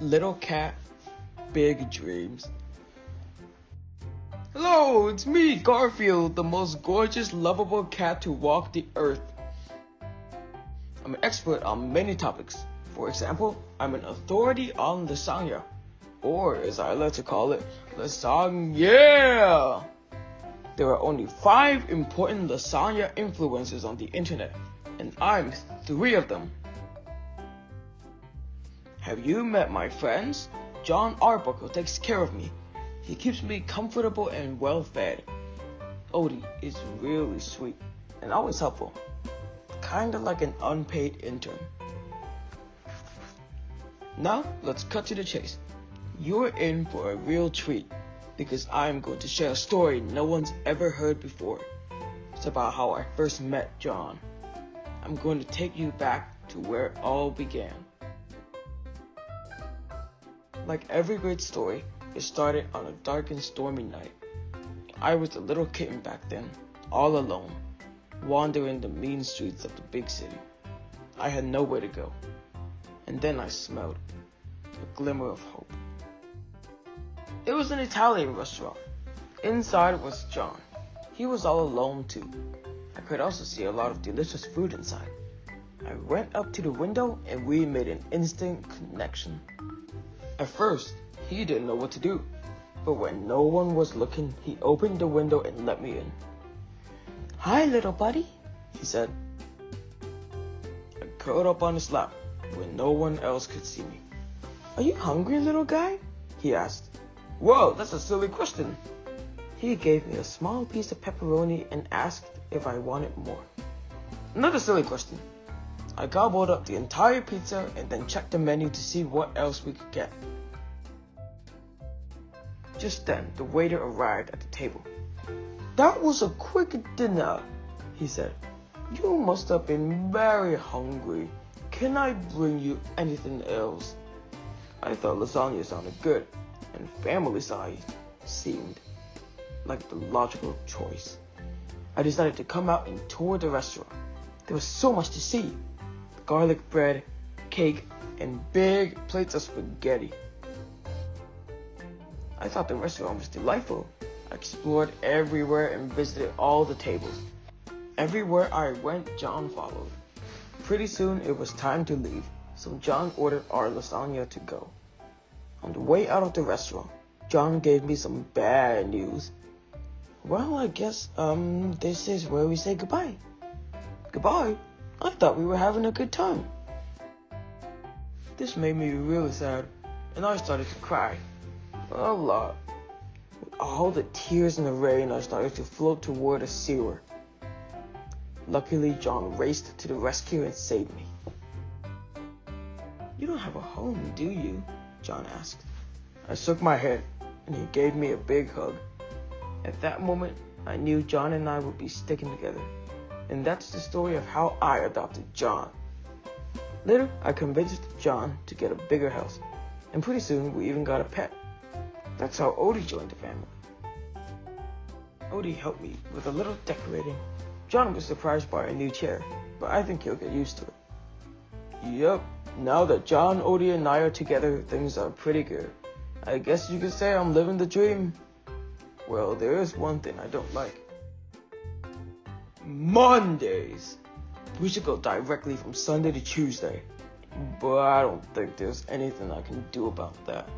Little cat, big dreams. Hello, it's me, Garfield, the most gorgeous, lovable cat to walk the earth. I'm an expert on many topics. For example, I'm an authority on lasagna, or as I like to call it, lasagna. There are only 5 important lasagna influencers on the internet, and I'm 3 of them. Have you met my friends? John Arbuckle takes care of me. He keeps me comfortable and well fed. Odie is really sweet and always helpful. Kinda like an unpaid intern. Now, let's cut to the chase. You're in for a real treat because I'm going to share a story no one's ever heard before. It's about how I first met John. I'm going to take you back to where it all began. Like every great story, it started on a dark and stormy night. I was a little kitten back then, all alone, wandering the mean streets of the big city. I had nowhere to go. And then I smelled a glimmer of hope. It was an Italian restaurant. Inside was John. He was all alone too. I could also see a lot of delicious food inside. I went up to the window and we made an instant connection. At first, he didn't know what to do, but when no one was looking, he opened the window and let me in. "Hi, little buddy," he said. I curled up on his lap when no one else could see me. "Are you hungry, little guy?" he asked. "Whoa, that's a silly question." He gave me a small piece of pepperoni and asked if I wanted more. Another silly question. I gobbled up the entire pizza and then checked the menu to see what else we could get. Just then, the waiter arrived at the table. "That was a quick dinner," he said. "You must have been very hungry. Can I bring you anything else?" I thought lasagna sounded good, and family size seemed like the logical choice. I decided to come out and tour the restaurant. There was so much to see. Garlic bread, cake, and big plates of spaghetti. I thought the restaurant was delightful. I explored everywhere and visited all the tables. Everywhere I went, John followed. Pretty soon it was time to leave, so John ordered our lasagna to go. On the way out of the restaurant, John gave me some bad news. "Well, I guess, this is where we say goodbye." "Goodbye? I thought we were having a good time." This made me really sad, and I started to cry. A lot. With all the tears and the rain, I started to float toward a sewer. Luckily, John raced to the rescue and saved me. "You don't have a home, do you?" John asked. I shook my head, and he gave me a big hug. At that moment, I knew John and I would be sticking together. And that's the story of how I adopted John. Later, I convinced John to get a bigger house, and pretty soon we even got a pet. That's how Odie joined the family. Odie helped me with a little decorating. John was surprised by a new chair, but I think he'll get used to it. Yup, now that John, Odie, and I are together, things are pretty good. I guess you could say I'm living the dream. Well, there is one thing I don't like. Mondays. We should go directly from Sunday to Tuesday, but I don't think there's anything I can do about that.